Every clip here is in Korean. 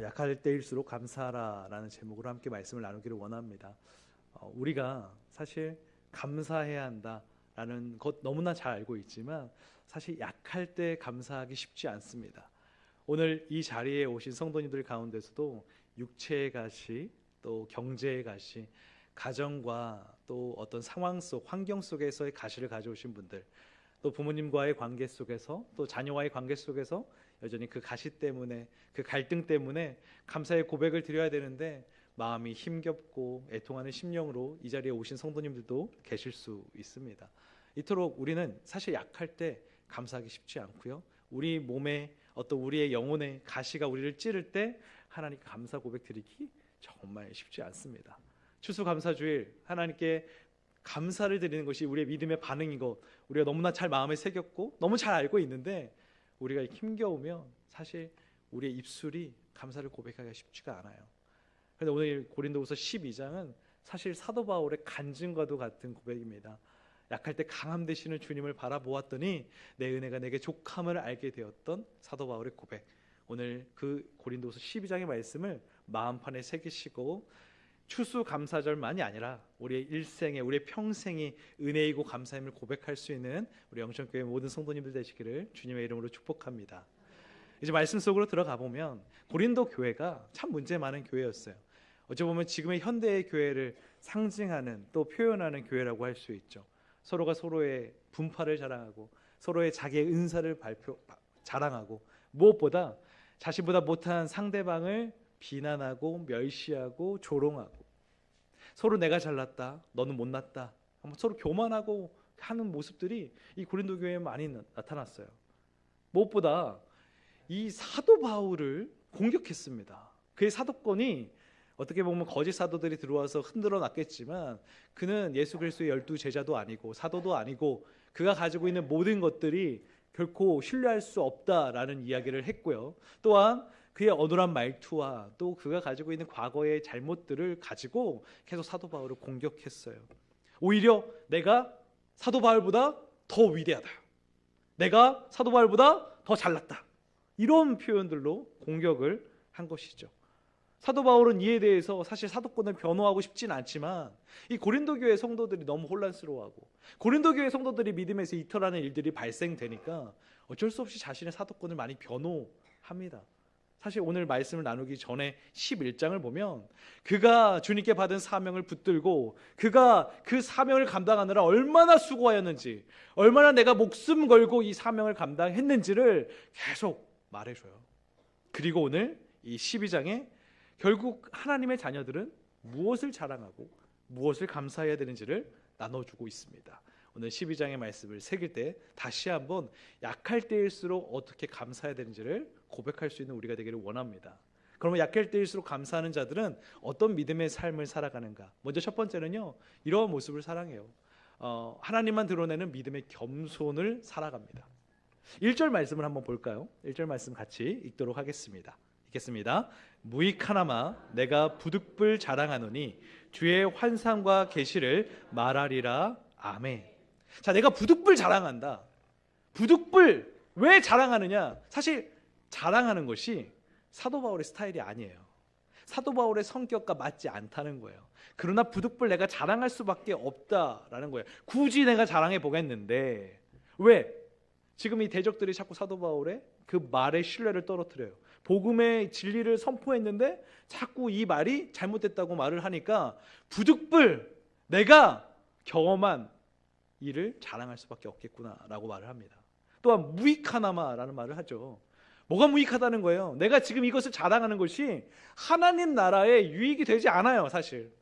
약할 때일수록 감사하라라는 제목으로 함께 말씀을 나누기를 원합니다. 우리가 사실 감사해야 한다라는 것 너무나 잘 알고 있지만 사실 약할 때 감사하기 쉽지 않습니다. 오늘 이 자리에 오신 성도님들 가운데서도 육체의 가시, 또 경제의 가시, 가정과 또 어떤 상황 속, 환경 속에서의 가시를 가져오신 분들, 또 부모님과의 관계 속에서, 또 자녀와의 관계 속에서 여전히 그 가시 때문에, 그 갈등 때문에 감사의 고백을 드려야 되는데 마음이 힘겹고 애통하는 심령으로 이 자리에 오신 성도님들도 계실 수 있습니다. 이토록 우리는 사실 약할 때 감사하기 쉽지 않고요, 우리 몸에 어떤 우리의 영혼의 가시가 우리를 찌를 때 하나님께 감사 고백 드리기 정말 쉽지 않습니다. 추수감사주일 하나님께 감사를 드리는 것이 우리의 믿음의 반응인 것 우리가 너무나 잘 마음에 새겼고 너무 잘 알고 있는데, 우리가 힘겨우면 사실 우리의 입술이 감사를 고백하기가 쉽지가 않아요. 그런데 오늘 고린도후서 12장은 사실 사도 바울의 간증과도 같은 고백입니다. 약할 때 강함 되시는 주님을 바라보았더니 내 은혜가 내게 족함을 알게 되었던 사도 바울의 고백, 오늘 그 고린도후서 12장의 말씀을 마음판에 새기시고 추수감사절만이 아니라 우리의 일생에, 우리의 평생이 은혜이고 감사임을 고백할 수 있는 우리 영천교회 모든 성도님들 되시기를 주님의 이름으로 축복합니다. 이제 말씀 속으로 들어가 보면 고린도 교회가 참 문제 많은 교회였어요. 어찌 보면 지금의 현대의 교회를 상징하는, 또 표현하는 교회라고 할 수 있죠. 서로가 서로의 분파를 자랑하고 서로의 자기의 은사를 자랑하고 무엇보다 자신보다 못한 상대방을 비난하고 멸시하고 조롱하고 서로 내가 잘났다, 너는 못났다, 서로 교만하고 하는 모습들이 이 고린도 교회에 많이 나타났어요. 무엇보다 이 사도 바울을 공격했습니다. 그의 사도권이 어떻게 보면 거짓 사도들이 들어와서 흔들어 놨겠지만 그는 예수 그리스도의 12 제자도 아니고 사도도 아니고 그가 가지고 있는 모든 것들이 결코 신뢰할 수 없다라는 이야기를 했고요. 또한 그의 어눌한 말투와 또 그가 가지고 있는 과거의 잘못들을 가지고 계속 사도 바울을 공격했어요. 오히려 내가 사도 바울보다 더 위대하다, 내가 사도 바울보다 더 잘났다, 이런 표현들로 공격을 한 것이죠. 사도 바울은 이에 대해서 사실 사도권을 변호하고 싶진 않지만 이 고린도 교회 성도들이 너무 혼란스러워하고 고린도 교회 성도들이 믿음에서 이탈하는 일들이 발생되니까 어쩔 수 없이 자신의 사도권을 많이 변호합니다. 사실 오늘 말씀을 나누기 전에 11장을 보면 그가 주님께 받은 사명을 붙들고 그가 그 사명을 감당하느라 얼마나 수고하였는지, 얼마나 내가 목숨 걸고 이 사명을 감당했는지를 계속 말해줘요. 그리고 오늘 이 12장에 결국 하나님의 자녀들은 무엇을 자랑하고 무엇을 감사해야 되는지를 나눠주고 있습니다. 오늘 12장의 말씀을 새길 때 다시 한번 약할 때일수록 어떻게 감사해야 되는지를 고백할 수 있는 우리가 되기를 원합니다. 그러면 약할 때일수록 감사하는 자들은 어떤 믿음의 삶을 살아가는가? 먼저 첫 번째는요, 이러한 모습을 사랑해요. 하나님만 드러내는 믿음의 겸손을 살아갑니다. 1절 말씀을 한번 볼까요? 1절 말씀 같이 읽도록 하겠습니다. 읽겠습니다. 무익하나마 내가 부득불 자랑하노니 주의 환상과 계시를 말하리라. 아멘. 자, 내가 부득불 자랑한다. 부득불 왜 자랑하느냐? 사실 자랑하는 것이 사도 바울의 스타일이 아니에요. 사도 바울의 성격과 맞지 않다는 거예요. 그러나 부득불 내가 자랑할 수밖에 없다라는 거예요. 굳이 내가 자랑해 보겠는데 왜? 지금 이 대적들이 자꾸 사도 바울의 그 말의 신뢰를 떨어뜨려요. 복음의 진리를 선포했는데 자꾸 이 말이 잘못됐다고 말을 하니까 부득불 내가 경험한 일을 자랑할 수밖에 없겠구나라고 말을 합니다. 또한 무익하나마라는 말을 하죠. 뭐가 무익하다는 거예요? 내가 지금 이것을 자랑하는 것이 하나님 나라에 유익이 되지 않아요. 사실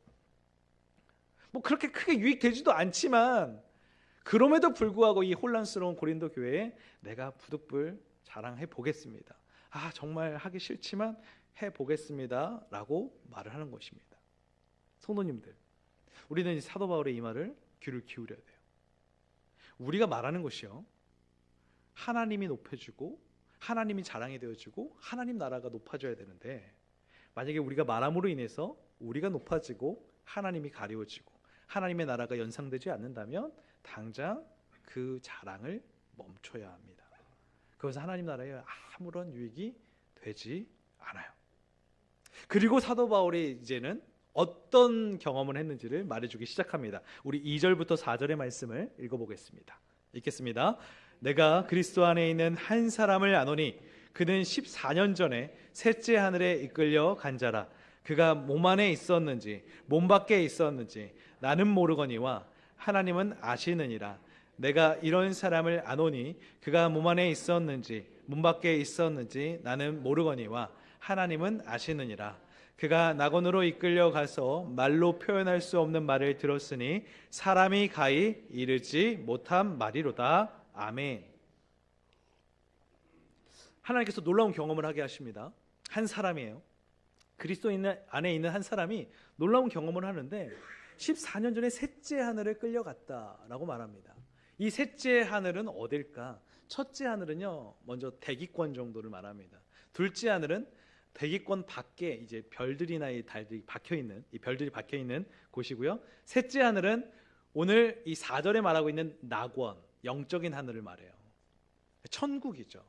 뭐 그렇게 크게 유익되지도 않지만 그럼에도 불구하고 이 혼란스러운 고린도 교회에 내가 부득불 자랑해 보겠습니다. 정말 하기 싫지만 해보겠습니다 라고 말을 하는 것입니다. 성도님들, 우리는 이 사도 바울의 이 말을 귀를 기울여야 돼요. 우리가 말하는 것이요, 하나님이 높여주고 하나님이 자랑이 되어지고 하나님 나라가 높아져야 되는데 만약에 우리가 말함으로 인해서 우리가 높아지고 하나님이 가려워지고 하나님의 나라가 연상되지 않는다면 당장 그 자랑을 멈춰야 합니다. 그것은 하나님 나라에 아무런 유익이 되지 않아요. 그리고 사도 바울이 이제는 어떤 경험을 했는지를 말해주기 시작합니다. 우리 2절부터 4절의 말씀을 읽어보겠습니다. 읽겠습니다. 내가 그리스도 안에 있는 한 사람을 아노니 그는 14년 전에 셋째 하늘에 이끌려 간 자라. 그가 몸 안에 있었는지 몸 밖에 있었는지 나는 모르거니와 하나님은 아시느니라. 내가 이런 사람을 아노니 그가 몸 안에 있었는지 몸 밖에 있었는지 나는 모르거니와 하나님은 아시느니라. 그가 낙원으로 이끌려 가서 말로 표현할 수 없는 말을 들었으니 사람이 가히 이르지 못한 말이로다. 아멘. 하나님께서 놀라운 경험을 하게 하십니다. 한 사람이에요. 그리스도 안에 있는 한 사람이 놀라운 경험을 하는데 14년 전에 셋째 하늘을 끌려갔다라고 말합니다. 이 셋째 하늘은 어딜까? 첫째 하늘은요, 먼저 대기권 정도를 말합니다. 둘째 하늘은 대기권 밖에 이제 별들이나 이 달들이 박혀 있는, 이 별들이 박혀 있는 곳이고요. 셋째 하늘은 오늘 이 4절에 말하고 있는 낙원, 영적인 하늘을 말해요. 천국이죠.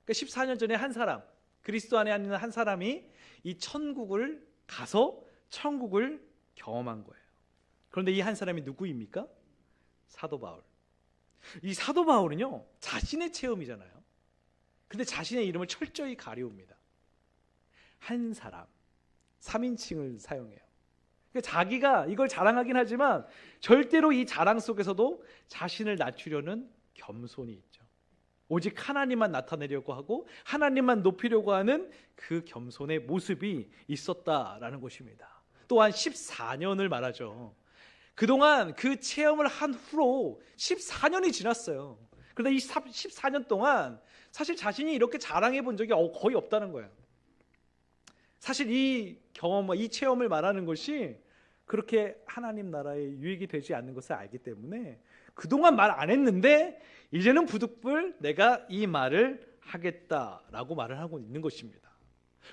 그러니까 14년 전에 한 사람, 그리스도 안에 있는 한 사람이 이 천국을 가서 천국을 경험한 거예요. 그런데 이 한 사람이 누구입니까? 사도 바울. 이 사도 바울은요, 자신의 체험이잖아요. 근데 자신의 이름을 철저히 가리웁니다. 한 사람, 3인칭을 사용해요. 그러니까 자기가 이걸 자랑하긴 하지만 절대로 이 자랑 속에서도 자신을 낮추려는 겸손이 있죠. 오직 하나님만 나타내려고 하고 하나님만 높이려고 하는 그 겸손의 모습이 있었다라는 것입니다. 또한 14년을 말하죠. 그동안 그 체험을 한 후로 14년이 지났어요. 그런데 이 14년 동안 사실 자신이 이렇게 자랑해 본 적이 거의 없다는 거예요. 사실 이 경험과 이 체험을 말하는 것이 그렇게 하나님 나라에 유익이 되지 않는 것을 알기 때문에 그동안 말 안 했는데 이제는 부득불 내가 이 말을 하겠다라고 말을 하고 있는 것입니다.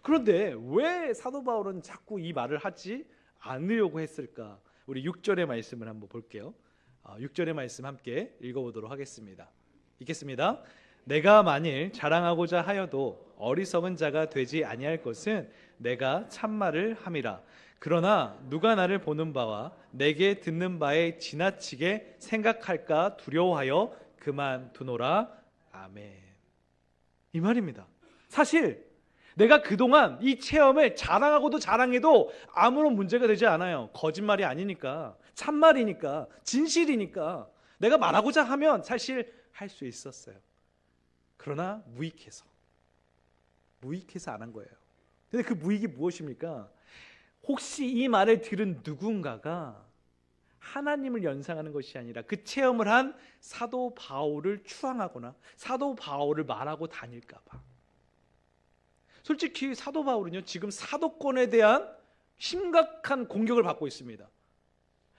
그런데 왜 사도 바울은 자꾸 이 말을 하지 않으려고 했을까? 우리 6절의 말씀을 한번 볼게요. 6절의 말씀 함께 읽어보도록 하겠습니다. 읽겠습니다. 내가 만일 자랑하고자 하여도 어리석은 자가 되지 아니할 것은 내가 참말을 함이라. 그러나 누가 나를 보는 바와 내게 듣는 바에 지나치게 생각할까 두려워하여 그만두노라. 아멘. 이 말입니다. 사실 내가 그동안 이 체험을 자랑하고도 자랑해도 아무런 문제가 되지 않아요. 거짓말이 아니니까, 참말이니까, 진실이니까 내가 말하고자 하면 사실 할 수 있었어요. 그러나 무익해서 안 한 거예요. 근데 그 무익이 무엇입니까? 혹시 이 말을 들은 누군가가 하나님을 연상하는 것이 아니라 그 체험을 한 사도 바울을 추앙하거나 사도 바울을 말하고 다닐까 봐. 솔직히 사도 바울은요, 지금 사도권에 대한 심각한 공격을 받고 있습니다.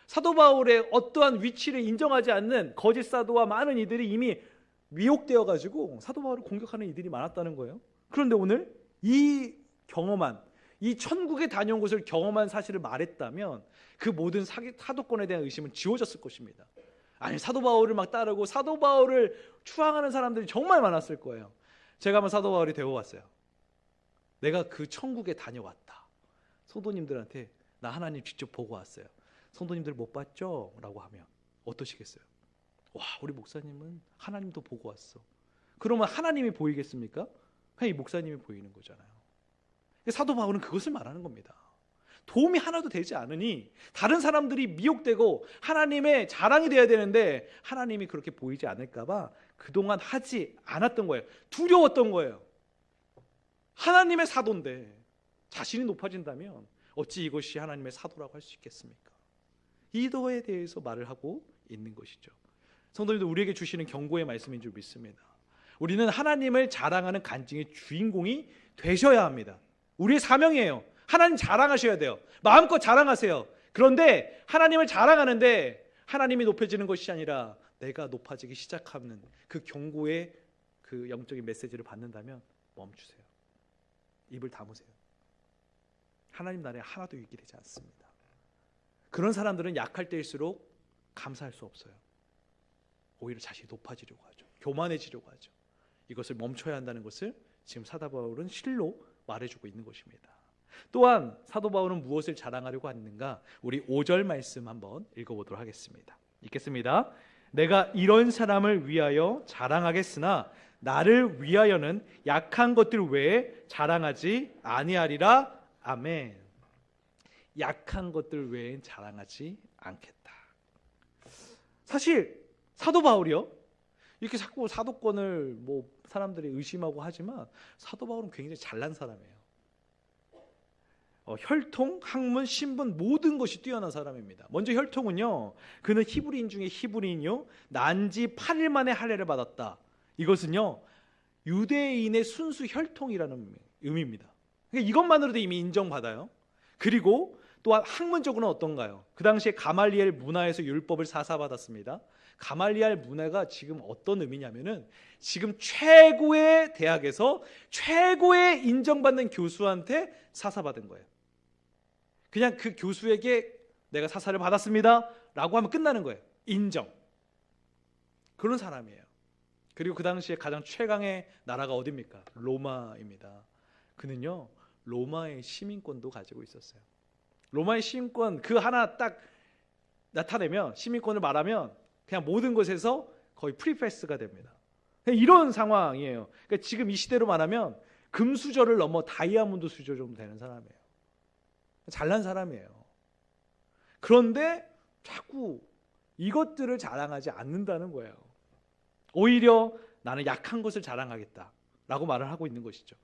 사도 바울의 어떠한 위치를 인정하지 않는 거짓 사도와 많은 이들이 이미 미혹되어 가지고 사도 바울을 공격하는 이들이 많았다는 거예요. 그런데 오늘 이 경험한, 이 천국에 다녀온 것을 경험한 사실을 말했다면 그 모든 사도권에 대한 의심은 지워졌을 것입니다. 아니, 사도 바울을 막 따르고 사도 바울을 추앙하는 사람들이 정말 많았을 거예요. 제가 한번 사도 바울이 되어봤어요. 내가 그 천국에 다녀왔다. 성도님들한테 나 하나님 직접 보고 왔어요. 성도님들 못 봤죠? 라고 하면 어떠시겠어요? 와, 우리 목사님은 하나님도 보고 왔어. 그러면 하나님이 보이겠습니까? 그냥 이 목사님이 보이는 거잖아요. 사도 바울은 그것을 말하는 겁니다. 도움이 하나도 되지 않으니 다른 사람들이 미혹되고 하나님의 자랑이 돼야 되는데 하나님이 그렇게 보이지 않을까 봐 그동안 하지 않았던 거예요. 두려웠던 거예요. 하나님의 사도인데 자신이 높아진다면 어찌 이것이 하나님의 사도라고 할 수 있겠습니까? 이도에 대해서 말을 하고 있는 것이죠. 성도님들, 우리에게 주시는 경고의 말씀인 줄 믿습니다. 우리는 하나님을 자랑하는 간증의 주인공이 되셔야 합니다. 우리의 사명이에요. 하나님 자랑하셔야 돼요. 마음껏 자랑하세요. 그런데 하나님을 자랑하는데 하나님이 높여지는 것이 아니라 내가 높아지기 시작하는 그 경고의 그 영적인 메시지를 받는다면 멈추세요. 입을 다무세요. 하나님 나라에 하나도 유익이 되지 않습니다. 그런 사람들은 약할 때일수록 감사할 수 없어요. 오히려 자신이 높아지려고 하죠. 교만해지려고 하죠. 이것을 멈춰야 한다는 것을 지금 사도 바울은 실로 말해주고 있는 것입니다. 또한 사도 바울은 무엇을 자랑하려고 했는가? 우리 5절 말씀 한번 읽어보도록 하겠습니다. 읽겠습니다. 내가 이런 사람을 위하여 자랑하겠으나 나를 위하여는 약한 것들 외에 자랑하지 아니하리라. 아멘. 약한 것들 외엔 자랑하지 않겠다. 사실 사도 바울이요, 이렇게 자꾸 사도권을 사람들이 의심하고 하지만 사도 바울은 굉장히 잘난 사람이에요. 혈통, 학문, 신분 모든 것이 뛰어난 사람입니다. 먼저 혈통은요, 그는 히브리인 중에 히브리인요, 난지 8일 만에 할례를 받았다. 이것은요, 유대인의 순수 혈통이라는 의미입니다. 그러니까 이것만으로도 이미 인정받아요. 그리고 또한 학문적으로는 어떤가요? 그 당시에 가말리엘 문화에서 율법을 사사받았습니다. 가말리엘 문화가 지금 어떤 의미냐면은 지금 최고의 대학에서 최고의 인정받는 교수한테 사사받은 거예요. 그냥 그 교수에게 내가 사사를 받았습니다 라고 하면 끝나는 거예요. 인정. 그런 사람이에요. 그리고 그 당시에 가장 최강의 나라가 어디입니까? 로마입니다. 그는요, 로마의 시민권도 가지고 있었어요. 로마의 시민권 그 하나 딱 나타내면, 시민권을 말하면 그냥 모든 것에서 거의 프리패스가 됩니다. 이런 상황이에요. 그러니까 지금 이 시대로 말하면 금수저를 넘어 다이아몬드 수저 정도 되는 사람이에요. 잘난 사람이에요. 그런데 자꾸 이것들을 자랑하지 않는다는 거예요. 오히려 나는 약한 것을 자랑하겠다라고 말을 하고 있는 것이죠.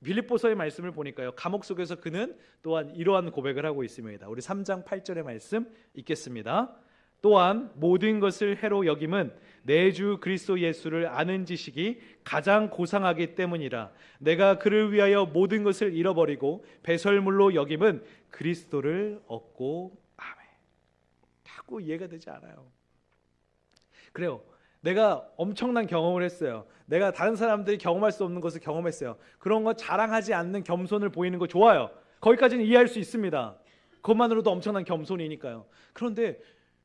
빌립보서의 말씀을 보니까요, 감옥 속에서 그는 또한 이러한 고백을 하고 있습니다. 우리 3장 8절의 말씀 읽겠습니다. 또한 모든 것을 해로 여김은 내 주 그리스도 예수를 아는 지식이 가장 고상하기 때문이라. 내가 그를 위하여 모든 것을 잃어버리고 배설물로 여김은 그리스도를 얻고. 아멘. 자꾸 이해가 되지 않아요. 그래요. 내가 엄청난 경험을 했어요. 내가 다른 사람들이 경험할 수 없는 것을 경험했어요. 그런 거 자랑하지 않는 겸손을 보이는 거 좋아요. 거기까지는 이해할 수 있습니다. 그것만으로도 엄청난 겸손이니까요. 그런데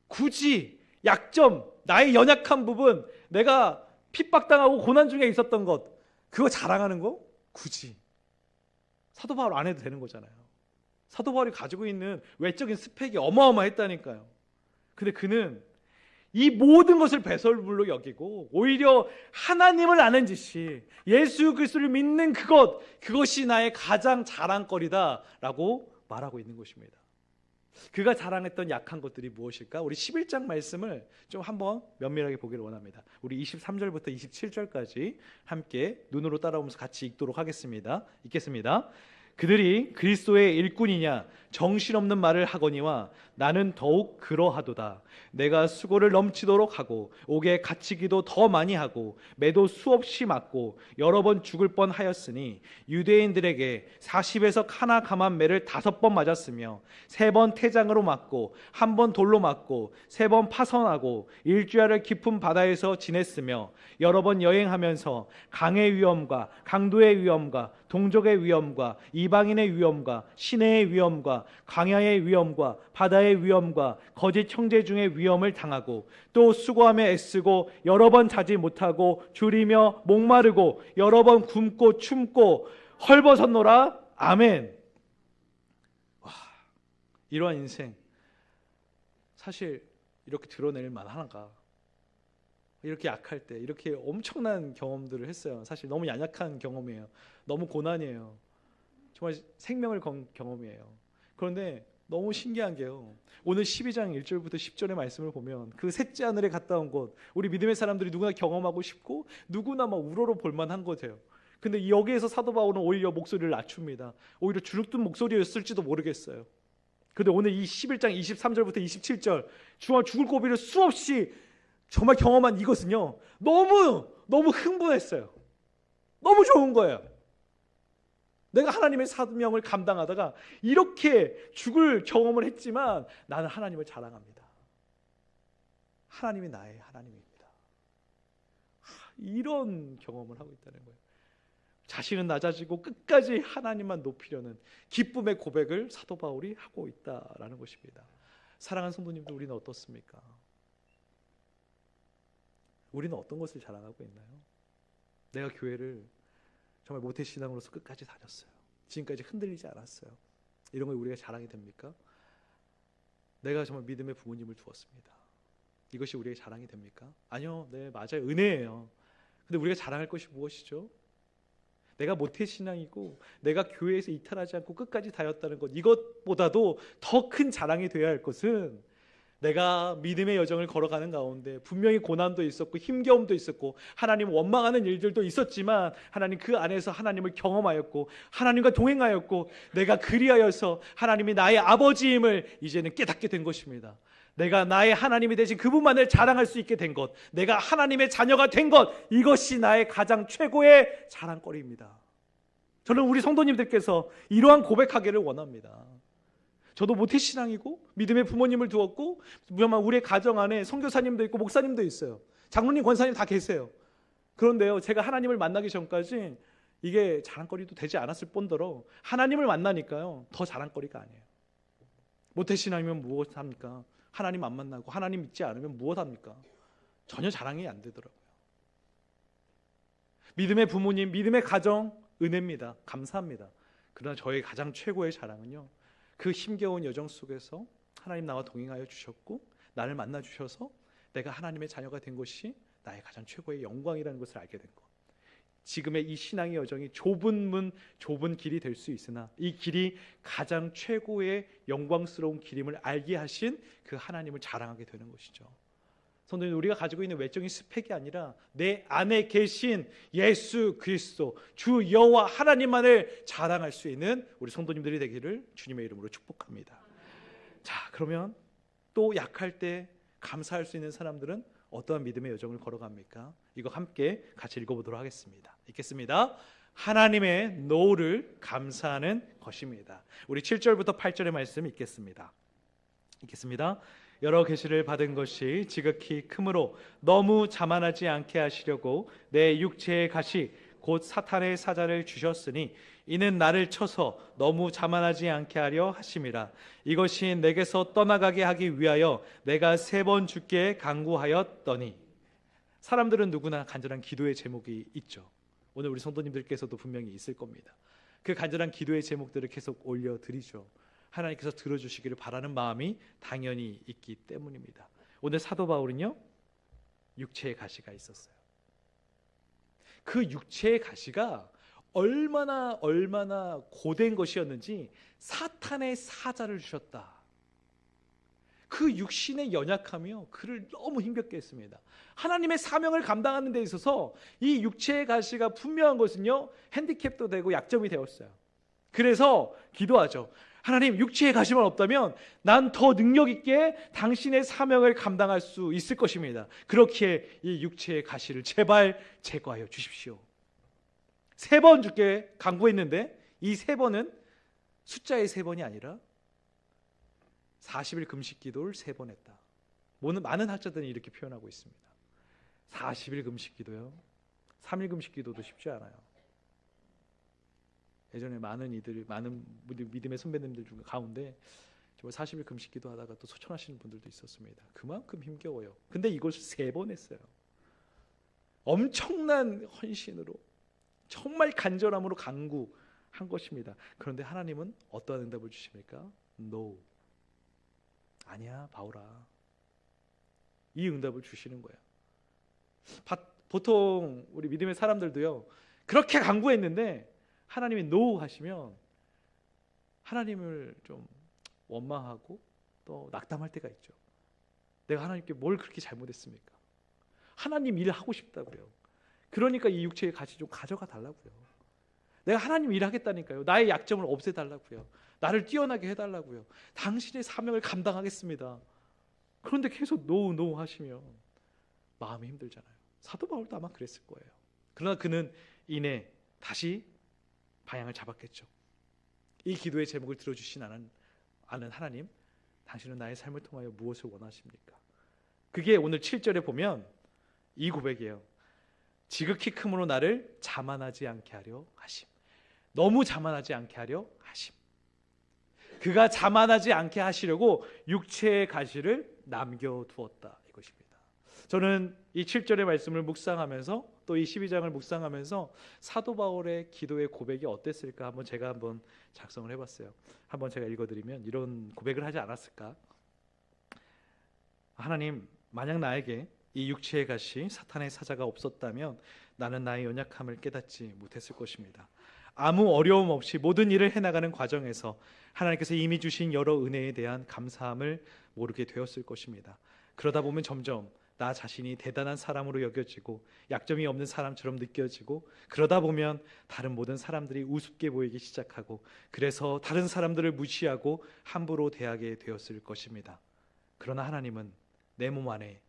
굳이 약점, 나의 연약한 부분, 내가 핍박당하고 고난 중에 있었던 것, 그거 자랑하는 거? 굳이 사도 바울 안 해도 되는 거잖아요. 사도 바울이 가지고 있는 외적인 스펙이 어마어마했다니까요. 근데 그는 이 모든 것을 배설물로 여기고 오히려 하나님을 아는 지식, 예수 그리스도를 믿는 그것이 나의 가장 자랑거리다라고 말하고 있는 것입니다. 그가 자랑했던 약한 것들이 무엇일까? 우리 11장 말씀을 좀 한번 면밀하게 보기를 원합니다. 우리 23절부터 27절까지 함께 눈으로 따라오면서 같이 읽도록 하겠습니다. 읽겠습니다. 그들이 그리스도의 일꾼이냐 정신없는 말을 하거니와 나는 더욱 그러하도다. 내가 수고를 넘치도록 하고 옥에 갇히기도 더 많이 하고 매도 수없이 맞고 여러 번 죽을 뻔하였으니 유대인들에게 40에서 카나 감한 매를 5번 맞았으며 3번 태장으로 맞고 1번 돌로 맞고 3번 파선하고 일주야를 깊은 바다에서 지냈으며 여러 번 여행하면서 강의 위험과 강도의 위험과 동족의 위험과 이방인의 위험과 시내의 위험과 광야의 위험과 바다의 위험과 거짓 형제 중의 위험을 당하고 또 수고하며 애쓰고 여러 번 자지 못하고 줄이며 목마르고 여러 번 굶고 춤고 헐벗었노라. 아멘. 와, 이러한 인생 사실 이렇게 드러낼 만한가? 이렇게 약할 때 이렇게 엄청난 경험들을 했어요. 사실 너무 연약한 경험이에요. 너무 고난이에요. 정말 생명을 건 경험이에요. 그런데 너무 신기한 게요, 오늘 12장 1절부터 10절의 말씀을 보면 그 셋째 하늘에 갔다 온 곳, 우리 믿음의 사람들이 누구나 경험하고 싶고 누구나 막 우러러 볼만한 곳이에요. 근데 여기에서 사도 바울은 오히려 목소리를 낮춥니다. 오히려 주눅든 목소리였을지도 모르겠어요. 근데 오늘 이 11장 23절부터 27절 정말 죽을 고비를 수없이 정말 경험한 이것은요, 너무 흥분했어요. 너무 좋은 거예요. 내가 하나님의 사명을 감당하다가 이렇게 죽을 경험을 했지만 나는 하나님을 자랑합니다. 하나님이 나의 하나님입니다. 이런 경험을 하고 있다는 거예요. 자신은 낮아지고 끝까지 하나님만 높이려는 기쁨의 고백을 사도 바울이 하고 있다라는 것입니다. 사랑하는 성도님들, 우리는 어떻습니까? 우리는 어떤 것을 자랑하고 있나요? 내가 교회를 정말 모태신앙으로서 끝까지 다녔어요. 지금까지 흔들리지 않았어요. 이런 걸 우리가 자랑이 됩니까? 내가 정말 믿음의 부모님을 두었습니다. 이것이 우리의 자랑이 됩니까? 아니요. 네, 맞아요. 은혜예요. 근데 우리가 자랑할 것이 무엇이죠? 내가 모태신앙이고 내가 교회에서 이탈하지 않고 끝까지 다녔다는 것, 이것보다도 더 큰 자랑이 되어야 할 것은 내가 믿음의 여정을 걸어가는 가운데 분명히 고난도 있었고 힘겨움도 있었고 하나님 원망하는 일들도 있었지만 하나님 그 안에서 하나님을 경험하였고 하나님과 동행하였고 내가 그리하여서 하나님이 나의 아버지임을 이제는 깨닫게 된 것입니다. 내가 나의 하나님이 되신 그분만을 자랑할 수 있게 된 것, 내가 하나님의 자녀가 된 것, 이것이 나의 가장 최고의 자랑거리입니다. 저는 우리 성도님들께서 이러한 고백하기를 원합니다. 저도 모태신앙이고 믿음의 부모님을 두었고 우리의 가정 안에 선교사님도 있고 목사님도 있어요. 장로님, 권사님 다 계세요. 그런데요, 제가 하나님을 만나기 전까지 이게 자랑거리도 되지 않았을 뿐더러 하나님을 만나니까요 더 자랑거리가 아니에요. 모태신앙이면 무엇 합니까? 하나님 안 만나고 하나님 믿지 않으면 무엇 합니까? 전혀 자랑이 안 되더라고요. 믿음의 부모님, 믿음의 가정 은혜입니다. 감사합니다. 그러나 저의 가장 최고의 자랑은요, 그 힘겨운 여정 속에서 하나님 나와 동행하여 주셨고 나를 만나 주셔서 내가 하나님의 자녀가 된 것이 나의 가장 최고의 영광이라는 것을 알게 된 것. 지금의 이 신앙의 여정이 좁은 문, 좁은 길이 될 수 있으나 이 길이 가장 최고의 영광스러운 길임을 알게 하신 그 하나님을 자랑하게 되는 것이죠. 성도님, 우리가 가지고 있는 외적인 스펙이 아니라 내 안에 계신 예수 그리스도 주 여호와 하나님만을 자랑할 수 있는 우리 성도님들이 되기를 주님의 이름으로 축복합니다. 자, 그러면 또 약할 때 감사할 수 있는 사람들은 어떠한 믿음의 여정을 걸어갑니까? 이거 함께 같이 읽어보도록 하겠습니다. 읽겠습니다. 하나님의 노를 감사하는 것입니다. 우리 7절부터 8절의 말씀 읽겠습니다. 여러 계시를 받은 것이 지극히 크므로 너무 자만하지 않게 하시려고 내 육체의 가시 곧 사탄의 사자를 주셨으니 이는 나를 쳐서 너무 자만하지 않게 하려 하심이라. 이것이 내게서 떠나가게 하기 위하여 내가 3번 주께 간구하였더니. 사람들은 누구나 간절한 기도의 제목이 있죠. 오늘 우리 성도님들께서도 분명히 있을 겁니다. 그 간절한 기도의 제목들을 계속 올려드리죠. 하나님께서 들어주시기를 바라는 마음이 당연히 있기 때문입니다. 오늘 사도 바울은요, 육체의 가시가 있었어요. 그 육체의 가시가 얼마나 고된 것이었는지 사탄의 사자를 주셨다. 그 육신의 연약함이요, 그를 너무 힘겹게 했습니다. 하나님의 사명을 감당하는 데 있어서 이 육체의 가시가 분명한 것은요, 핸디캡도 되고 약점이 되었어요. 그래서 기도하죠. 하나님, 육체의 가시만 없다면 난 더 능력 있게 당신의 사명을 감당할 수 있을 것입니다. 그렇기에 이 육체의 가시를 제발 제거하여 주십시오. 3번 주께 간구했는데 이 3번은 숫자의 3번이 아니라 40일 금식 기도를 3번 했다. 많은 학자들은 이렇게 표현하고 있습니다. 40일 금식 기도요, 3일 금식 기도도 쉽지 않아요. 예전에 많은 믿음의 선배님들 중 가운데 40일 금식 기도하다가 또 소천하시는 분들도 있었습니다. 그만큼 힘겨워요. 근데 이것을 3번 했어요. 엄청난 헌신으로, 정말 간절함으로 간구한 것입니다. 그런데 하나님은 어떠한 응답을 주십니까? No. 아니야, 바울아. 이 응답을 주시는 거예요. 보통 우리 믿음의 사람들도요, 그렇게 간구했는데 하나님이 노 하시면 하나님을 좀 원망하고 또 낙담할 때가 있죠. 내가 하나님께 뭘 그렇게 잘못했습니까? 하나님 일 하고 싶다고요. 그러니까 이 육체의 가시 좀 가져가 달라고요. 내가 하나님 일하겠다니까요. 나의 약점을 없애달라고요. 나를 뛰어나게 해달라고요. 당신의 사명을 감당하겠습니다. 그런데 계속 노 하시면 마음이 힘들잖아요. 사도 바울도 아마 그랬을 거예요. 그러나 그는 이내 다시 방향을 잡았겠죠. 이 기도의 제목을 들어주신 아는 하나님, 당신은 나의 삶을 통하여 무엇을 원하십니까? 그게 오늘 7절에 보면 이 고백이에요. 지극히 크므로 나를 자만하지 않게 하려 하심. 너무 자만하지 않게 하려 하심. 그가 자만하지 않게 하시려고 육체의 가시를 남겨두었다, 이것입니다. 저는 이 7절의 말씀을 묵상하면서 또 이 12장을 묵상하면서 사도 바울의 기도의 고백이 어땠을까 제가 한번 작성을 해봤어요. 한번 제가 읽어드리면 이런 고백을 하지 않았을까? 하나님, 만약 나에게 이 육체의 가시 사탄의 사자가 없었다면 나는 나의 연약함을 깨닫지 못했을 것입니다. 아무 어려움 없이 모든 일을 해나가는 과정에서 하나님께서 이미 주신 여러 은혜에 대한 감사함을 모르게 되었을 것입니다. 그러다 보면 점점 나 자신이 대단한 사람으로 여겨지고 약점이 없는 사람처럼 느껴지고, 그러다 보면 다른 모든 사람들이 우습게 보이기 시작하고, 그래서 다른 사람들을 무시하고 함부로 대하게 되었을 것입니다. 그러나 하나님은 내 몸 안에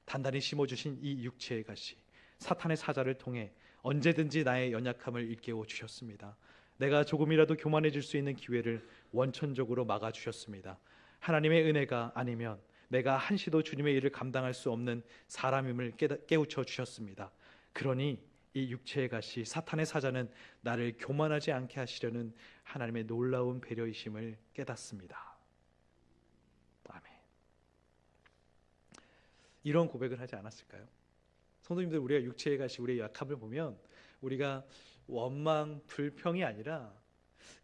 단단히 심어주신 이 육체의 가시 사탄의 사자를 통해 언제든지 나의 연약함을 일깨워 주셨습니다. 내가 조금이라도 교만해질 수 있는 기회를 원천적으로 막아주셨습니다. 하나님의 은혜가 아니면 내가 한시도 주님의 일을 감당할 수 없는 사람임을 깨우쳐 주셨습니다. 그러니 이 육체의 가시 사탄의 사자는 나를 교만하지 않게 하시려는 하나님의 놀라운 배려이심을 깨닫습니다. 아멘. 이런 고백을 하지 않았을까요? 성도님들, 우리가 육체의 가시 우리의 약함을 보면 우리가 원망, 불평이 아니라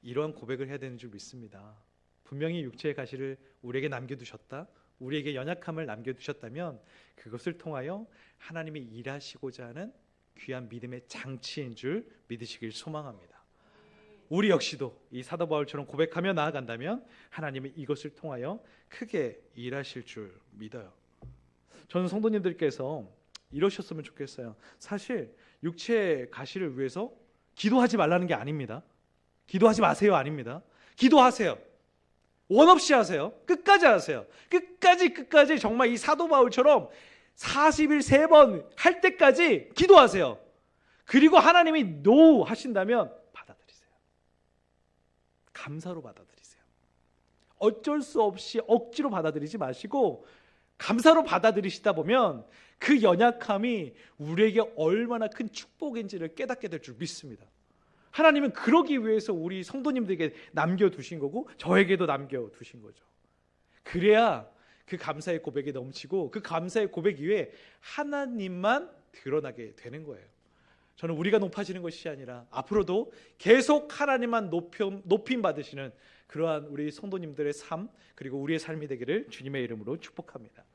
이러한 고백을 해야 되는 줄 믿습니다. 분명히 육체의 가시를 우리에게 남겨두셨다, 우리에게 연약함을 남겨두셨다면 그것을 통하여 하나님이 일하시고자 하는 귀한 믿음의 장치인 줄 믿으시길 소망합니다. 우리 역시도 이 사도 바울처럼 고백하며 나아간다면 하나님이 이것을 통하여 크게 일하실 줄 믿어요. 저는 성도님들께서 이러셨으면 좋겠어요. 사실 육체의 가시를 위해서 기도하지 말라는 게 아닙니다. 기도하지 마세요 아닙니다. 기도하세요. 원 없이 하세요. 끝까지 하세요. 끝까지 정말 이 사도 바울처럼 40일 3번 할 때까지 기도하세요. 그리고 하나님이 노 하신다면 받아들이세요. 감사로 받아들이세요. 어쩔 수 없이 억지로 받아들이지 마시고 감사로 받아들이시다 보면 그 연약함이 우리에게 얼마나 큰 축복인지를 깨닫게 될 줄 믿습니다. 하나님은 그러기 위해서 우리 성도님들에게 남겨두신 거고 저에게도 남겨두신 거죠. 그래야 그 감사의 고백이 넘치고 그 감사의 고백 위에 하나님만 드러나게 되는 거예요. 저는 우리가 높아지는 것이 아니라 앞으로도 계속 하나님만 높임 받으시는 그러한 우리 성도님들의 삶, 그리고 우리의 삶이 되기를 주님의 이름으로 축복합니다.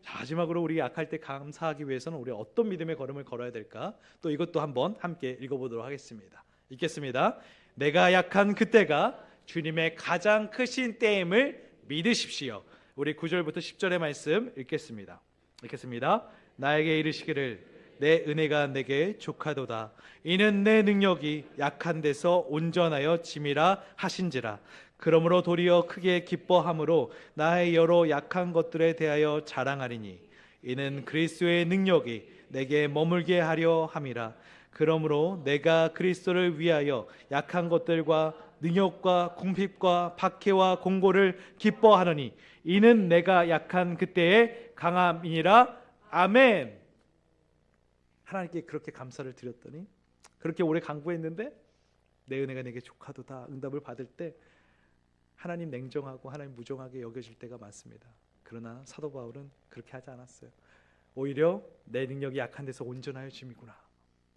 자, 마지막으로 우리 약할 때 감사하기 위해서는 우리 어떤 믿음의 걸음을 걸어야 될까? 또 이것도 한번 함께 읽어보도록 하겠습니다. 읽겠습니다. 내가 약한 그때가 주님의 가장 크신 때임을 믿으십시오. 우리 9절부터 10절의 말씀 읽겠습니다. 나에게 이르시기를 내 은혜가 내게 족하도다. 이는 내 능력이 약한 데서 온전하여 짐이라 하신지라. 그러므로 도리어 크게 기뻐함으로 나의 여러 약한 것들에 대하여 자랑하리니 이는 그리스도의 능력이 내게 머물게 하려 함이라. 그러므로 내가 그리스도를 위하여 약한 것들과 능욕과 궁핍과 박해와 공고를 기뻐하노니 이는 내가 약한 그때의 강함이니라. 아멘. 하나님께 그렇게 감사를 드렸더니, 그렇게 오래 간구했는데 내 은혜가 내게 족하도다 응답을 받을 때 하나님 냉정하고 하나님 무정하게 여겨질 때가 많습니다. 그러나 사도 바울은 그렇게 하지 않았어요. 오히려 내 능력이 약한 데서 온전하여 짐이구나,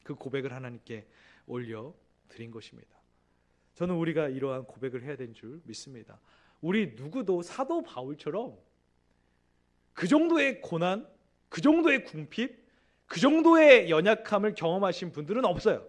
그 고백을 하나님께 올려드린 것입니다. 저는 우리가 이러한 고백을 해야 되는 줄 믿습니다. 우리 누구도 사도 바울처럼 그 정도의 고난, 그 정도의 궁핍, 그 정도의 연약함을 경험하신 분들은 없어요.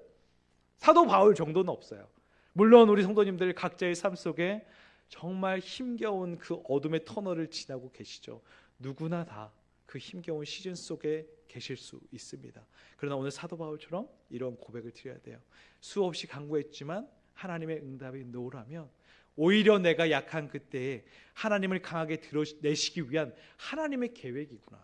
사도 바울 정도는 없어요. 물론 우리 성도님들 각자의 삶 속에 정말 힘겨운 그 어둠의 터널을 지나고 계시죠. 누구나 다 그 힘겨운 시즌 속에 계실 수 있습니다. 그러나 오늘 사도 바울처럼 이런 고백을 드려야 돼요. 수없이 간구했지만 하나님의 응답이 노라면 오히려 내가 약한 그때에 하나님을 강하게 드러내시기 위한 하나님의 계획이구나,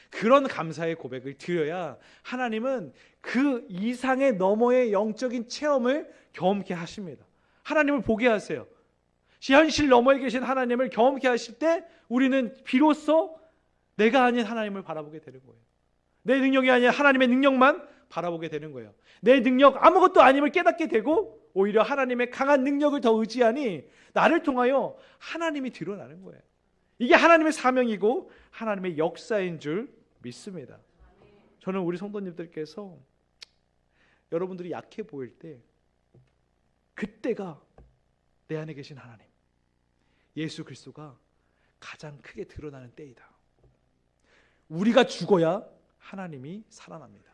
그런 감사의 고백을 드려야 하나님은 그 이상의 너머의 영적인 체험을 경험케 하십니다. 하나님을 보게 하세요. 현실 너머에 계신 하나님을 경험케 하실 때 우리는 비로소 내가 아닌 하나님을 바라보게 되는 거예요. 내 능력이 아니라 하나님의 능력만 바라보게 되는 거예요. 내 능력 아무것도 아님을 깨닫게 되고 오히려 하나님의 강한 능력을 더 의지하니 나를 통하여 하나님이 드러나는 거예요. 이게 하나님의 사명이고 하나님의 역사인 줄 믿습니다. 저는 우리 성도님들께서 여러분들이 약해 보일 때 그때가 내 안에 계신 하나님, 예수 그리스도가 가장 크게 드러나는 때이다. 우리가 죽어야 하나님이 살아납니다.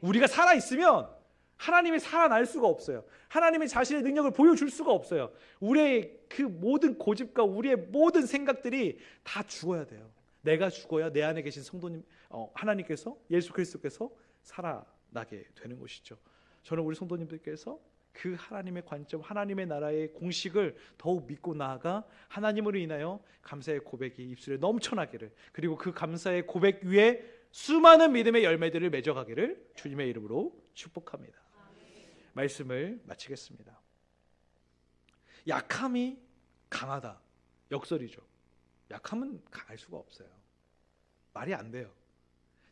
우리가 살아있으면 하나님이 살아날 수가 없어요. 하나님이 자신의 능력을 보여줄 수가 없어요. 우리의 그 모든 고집과 우리의 모든 생각들이 다 죽어야 돼요. 내가 죽어야 내 안에 계신 성도님, 하나님께서, 예수 그리스도께서 살아나게 되는 것이죠. 저는 우리 성도님들께서 그 하나님의 관점, 하나님의 나라의 공식을 더욱 믿고 나아가 하나님으로 인하여 감사의 고백이 입술에 넘쳐나기를, 그리고 그 감사의 고백 위에 수많은 믿음의 열매들을 맺어가기를 주님의 이름으로 축복합니다. 말씀을 마치겠습니다. 약함이 강하다, 역설이죠. 약함은 강할 수가 없어요. 말이 안 돼요.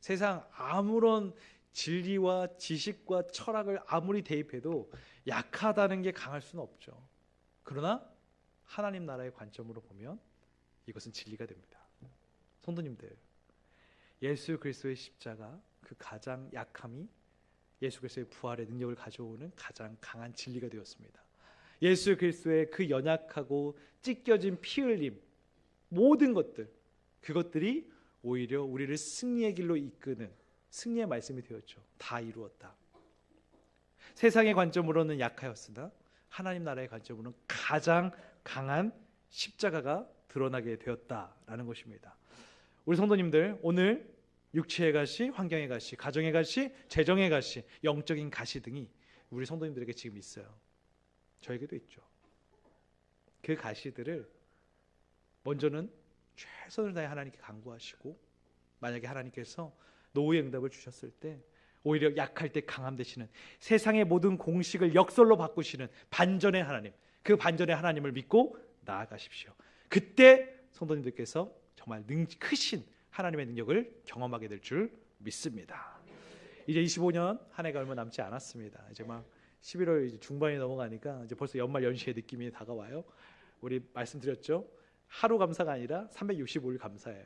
세상 아무런 진리와 지식과 철학을 아무리 대입해도 약하다는 게 강할 수는 없죠. 그러나 하나님 나라의 관점으로 보면 이것은 진리가 됩니다. 성도님들, 예수 그리스도의 십자가, 그 가장 약함이 예수 그리스도의 부활의 능력을 가져오는 가장 강한 진리가 되었습니다. 예수 그리스도의 그 연약하고 찢겨진 피 흘림, 모든 것들, 그것들이 오히려 우리를 승리의 길로 이끄는 승리의 말씀이 되었죠. 다 이루었다. 세상의 관점으로는 약하였으나 하나님 나라의 관점으로는 가장 강한 십자가가 드러나게 되었다라는 것입니다. 우리 성도님들, 오늘 육체의 가시, 환경의 가시, 가정의 가시, 재정의 가시, 영적인 가시 등이 우리 성도님들에게 지금 있어요. 저에게도 있죠. 그 가시들을 먼저는 최선을 다해 하나님께 간구하시고, 만약에 하나님께서 노후의 응답을 주셨을 때 오히려 약할 때 강함 되시는, 세상의 모든 공식을 역설로 바꾸시는 반전의 하나님, 그 반전의 하나님을 믿고 나아가십시오. 그때 성도님들께서 정말 크신 하나님의 능력을 경험하게 될 줄 믿습니다. 이제 25년 한 해가 얼마 남지 않았습니다. 이제 막 11월 이제 중반이 넘어가니까 이제 벌써 연말 연시의 느낌이 다가와요. 우리 말씀드렸죠. 하루 감사가 아니라 365일 감사예요.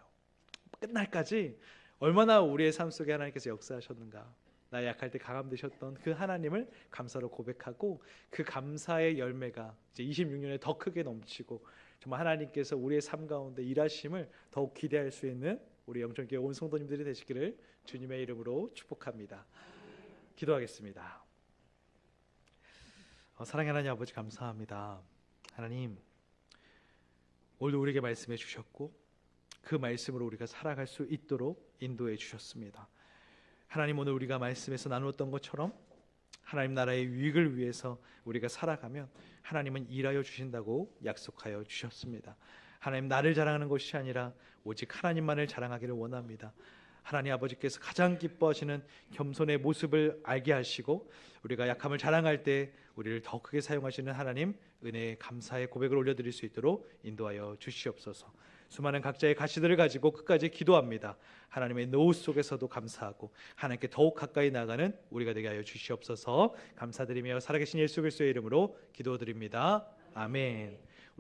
끝날까지 얼마나 우리의 삶 속에 하나님께서 역사하셨는가, 나 약할 때 강함 되셨던 그 하나님을 감사로 고백하고, 그 감사의 열매가 이제 26년에 더 크게 넘치고 정말 하나님께서 우리의 삶 가운데 일하심을 더욱 기대할 수 있는 우리 영천교회 온 성도님들이 되시기를 주님의 이름으로 축복합니다. 기도하겠습니다. 사랑의 하나님 아버지, 감사합니다. 하나님, 오늘도 우리에게 말씀해 주셨고 그 말씀으로 우리가 살아갈 수 있도록 인도해 주셨습니다. 하나님, 오늘 우리가 말씀에서 나누었던 것처럼 하나님 나라의 유익을 위해서 우리가 살아가면 하나님은 일하여 주신다고 약속하여 주셨습니다. 하나님, 나를 자랑하는 것이 아니라 오직 하나님만을 자랑하기를 원합니다. 하나님 아버지께서 가장 기뻐하시는 겸손의 모습을 알게 하시고, 우리가 약함을 자랑할 때 우리를 더 크게 사용하시는 하나님 은혜의 감사의 고백을 올려드릴 수 있도록 인도하여 주시옵소서. 수많은 각자의 가시들을 가지고 끝까지 기도합니다. 하나님의 노후 속에서도 감사하고 하나님께 더욱 가까이 나가는 우리가 되게 하여 주시옵소서. 감사드리며 살아계신 예수 그리스도의 이름으로 기도드립니다. 아멘.